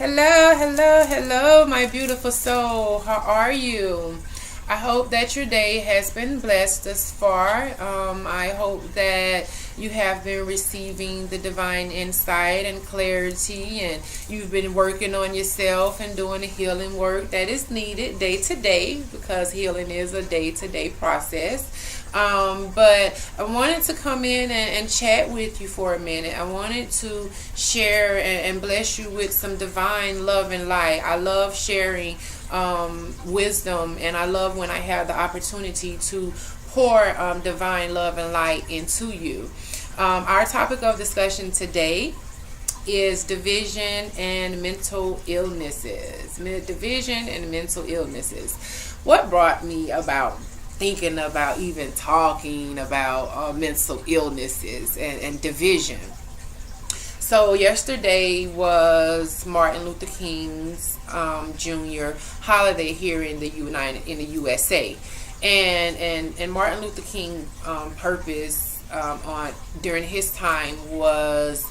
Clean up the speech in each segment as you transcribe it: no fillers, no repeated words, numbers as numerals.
Hello, hello, hello, my beautiful soul. How are you? I hope that your day has been blessed thus far. I hope that you have been receiving the divine insight and clarity, and you've been working on yourself and doing the healing work that is needed day to day because healing is a day to day process. But I wanted to come in and chat with you for a minute. I wanted to share and bless you with some divine love and light. I love sharing wisdom, and I love when I have the opportunity to pour divine love and light into you. Our topic of discussion today is division and mental illnesses. Division and mental illnesses. What brought me about thinking about even talking about mental illnesses and division? So yesterday was Martin Luther King's Jr. holiday here in the USA, and Martin Luther King purpose on during his time was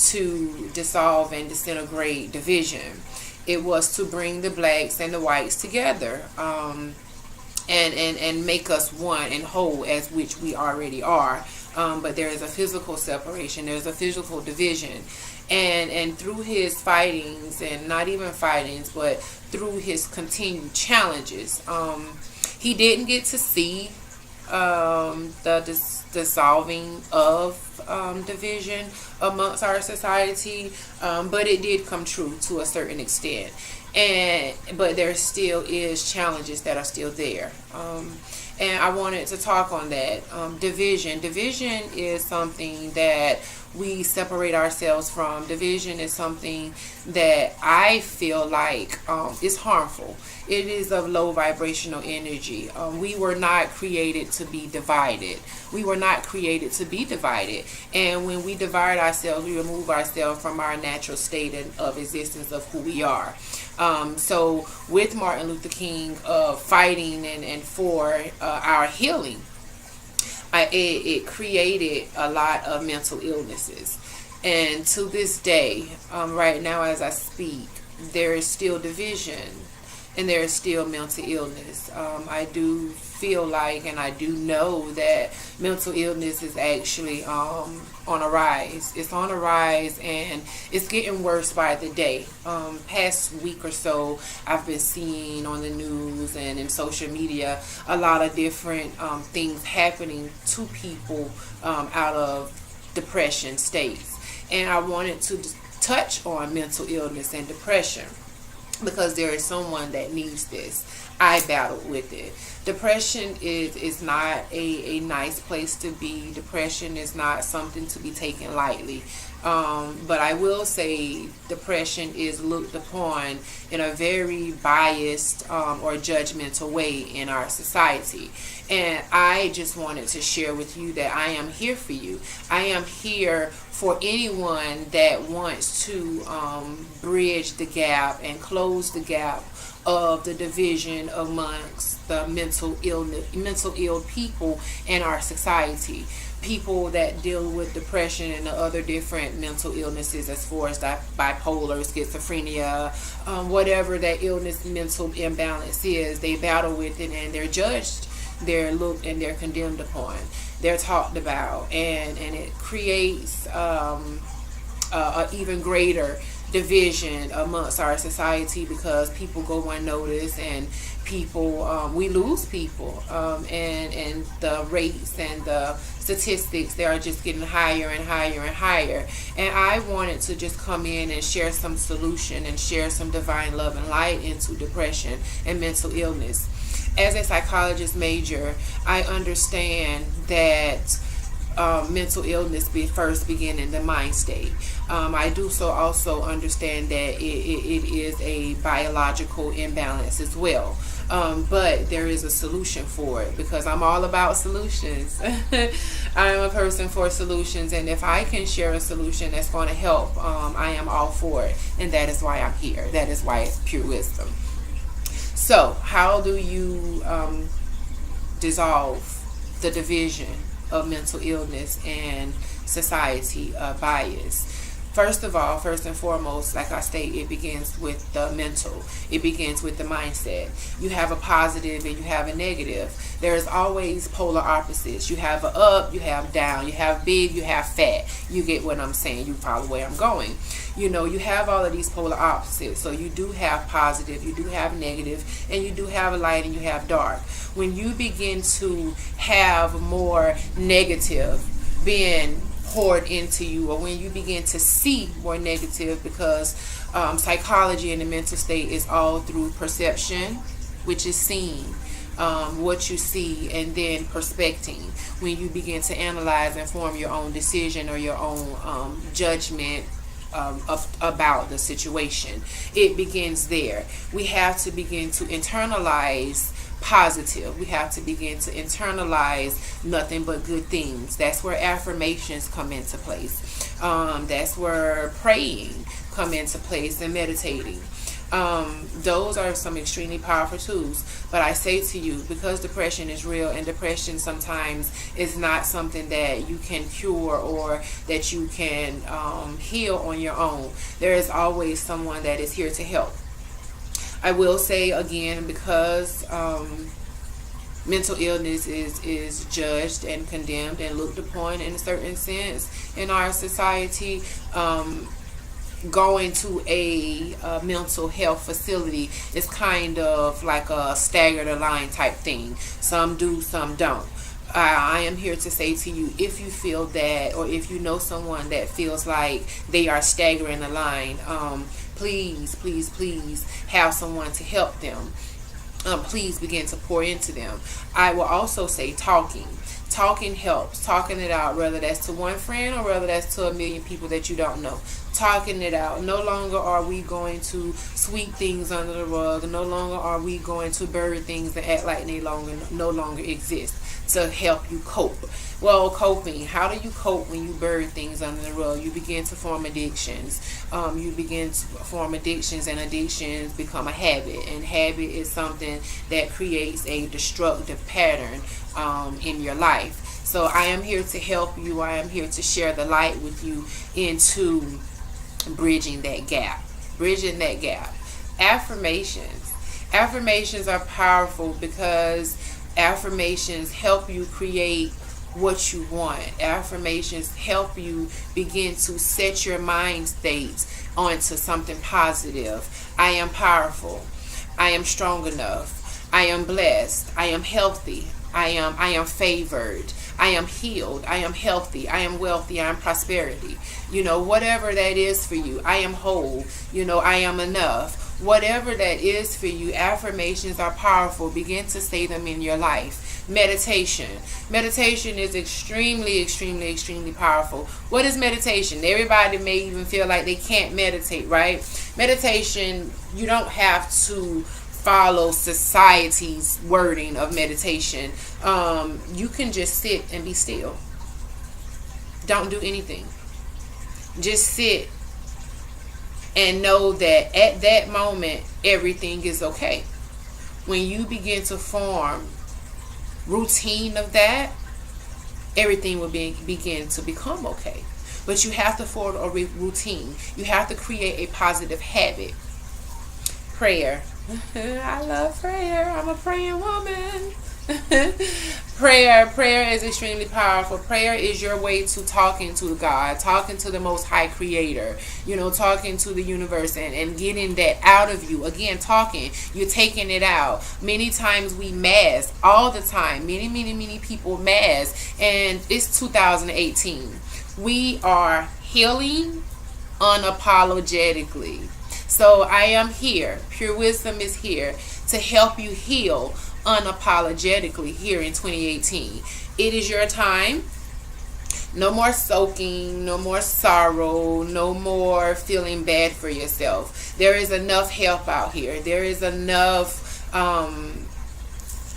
to dissolve and disintegrate division. It was to bring the blacks and the whites together. And make us one and whole, as which we already are. But there is a physical separation. There's a physical division. And through his fightings, and not even fightings, but through his continued challenges, he didn't get to see the dissolving of division amongst our society, but it did come true to a certain extent. But there still is challenges that are still there, and I wanted to talk on that. Division is something that we separate ourselves from. Division is something that I feel like is harmful. It is of low vibrational energy. We were not created to be divided. We were not created to be divided. And when we divide ourselves, we remove ourselves from our natural state of existence of who we are. So with Martin Luther King fighting and for our healing, it created a lot of mental illnesses. And to this day, right now as I speak, there is still division and there is still mental illness. I do feel like, and I do know that mental illness is actually on a rise. It's on a rise, and it's getting worse by the day. Past week or so, I've been seeing on the news and in social media a lot of different things happening to people out of depression states. And I wanted to touch on mental illness and depression because there is someone that needs this. I battled with it. Depression is not a nice place to be. Depression is not something to be taken lightly. But I will say depression is looked upon in a very biased or judgmental way in our society. And I just wanted to share with you that I am here for you. I am here for anyone that wants to bridge the gap and close the gap of the division amongst the mental ill people in our society. People that deal with depression and the other different mental illnesses, as far as that bipolar, schizophrenia, whatever that illness, mental imbalance is, they battle with it and they're judged, they're looked and they're condemned upon, they're talked about, and it creates a even greater division amongst our society because people go unnoticed and people we lose people, and the rates and the statistics, they are just getting higher and higher and higher. And I wanted to just come in and share some solution and share some divine love and light into depression and mental illness. As a psychologist major, I understand that mental illness first begin in the mind state. I do so also understand that it is a biological imbalance as well. But there is a solution for it because I'm all about solutions. I am a person for solutions, and if I can share a solution that's going to help, I am all for it. And that is why I'm here. That is why it's pure wisdom. So how do you dissolve the division of mental illness and society bias? First of all, first and foremost, like I state, it begins with the mental. It begins with the mindset. You have a positive and you have a negative. There's always polar opposites. You have a up, you have down, you have big, you have fat. You get what I'm saying. You follow where I'm going. You know, you have all of these polar opposites. So you do have positive, you do have negative, and you do have light and you have dark. When you begin to have more negative being poured into you, or when you begin to see more negative, because psychology and the mental state is all through perception, which is seeing what you see, and then perspecting. When you begin to analyze and form your own decision or your own judgment about the situation, it begins there. We have to begin to internalize positive. We have to begin to internalize nothing but good things. That's where affirmations come into place. That's where praying come into place, and meditating. Those are some extremely powerful tools. But I say to you, because depression is real, and depression sometimes is not something that you can cure or that you can heal on your own, there is always someone that is here to help. I will say again, because mental illness is judged and condemned and looked upon in a certain sense in our society, going to a mental health facility is kind of like a stagger the line type thing. Some do, some don't. I am here to say to you, if you feel that, or if you know someone that feels like they are staggering the line, please, please, please have someone to help them. Please begin to pour into them. I will also say talking. Talking helps. Talking it out, whether that's to one friend or whether that's to a million people that you don't know. Talking it out. No longer are we going to sweep things under the rug. No longer are we going to bury things and act like they no longer exist to help you cope. Well, coping. How do you cope when you bury things under the rug? You begin to form addictions. You begin to form addictions, and addictions become a habit. And habit is something that creates a destructive pattern in your life. So I am here to help you. I am here to share the light with you into bridging that gap. Bridging that gap. Affirmations. Affirmations are powerful because affirmations help you create what you want. Affirmations help you begin to set your mind state onto something positive. I am powerful. I am strong enough. I am blessed. I am healthy. I am favored. I am healed. I am healthy. I am wealthy. I am prosperity. You know, whatever that is for you. I am whole. You know, I am enough. Whatever that is for you, affirmations are powerful. Begin to say them in your life. Meditation. Meditation is extremely, extremely, extremely powerful. What is meditation? Everybody may even feel like they can't meditate, right? Meditation, you don't have to follow society's wording of meditation. You can just sit and be still. Don't do anything. Just sit and know that at that moment everything is okay. When you begin to form routine of that, everything will begin to become okay. But you have to form a routine. You have to create a positive habit. Prayer. I love prayer. I'm a praying woman. Prayer is extremely powerful. Prayer is your way to talking to God, talking to the Most High Creator, you know, talking to the universe and getting that out of you. Again, talking, you're taking it out. Many times we mask, all the time. Many people mask, and it's 2018. We are healing unapologetically. So I am here. Pure Wisdom is here to help you heal unapologetically here in 2018. It is your time. No more soaking, no more sorrow, no more feeling bad for yourself. There is enough help out here. There is enough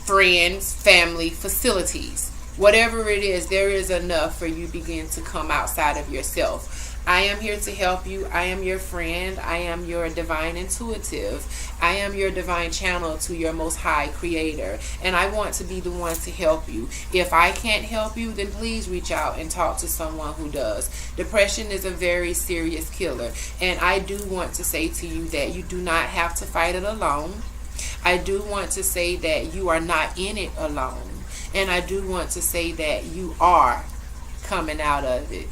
friends, family, facilities. Whatever it is, there is enough for you begin to come outside of yourself. I am here to help you. I am your friend. I am your divine intuitive. I am your divine channel to your most high creator. And I want to be the one to help you. If I can't help you, then please reach out and talk to someone who does. Depression is a very serious killer. And I do want to say to you that you do not have to fight it alone. I do want to say that you are not in it alone. And I do want to say that you are coming out of it.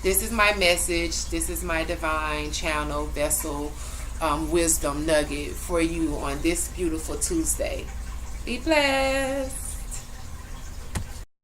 This is my message. This is my divine channel, vessel, wisdom nugget for you on this beautiful Tuesday. Be blessed.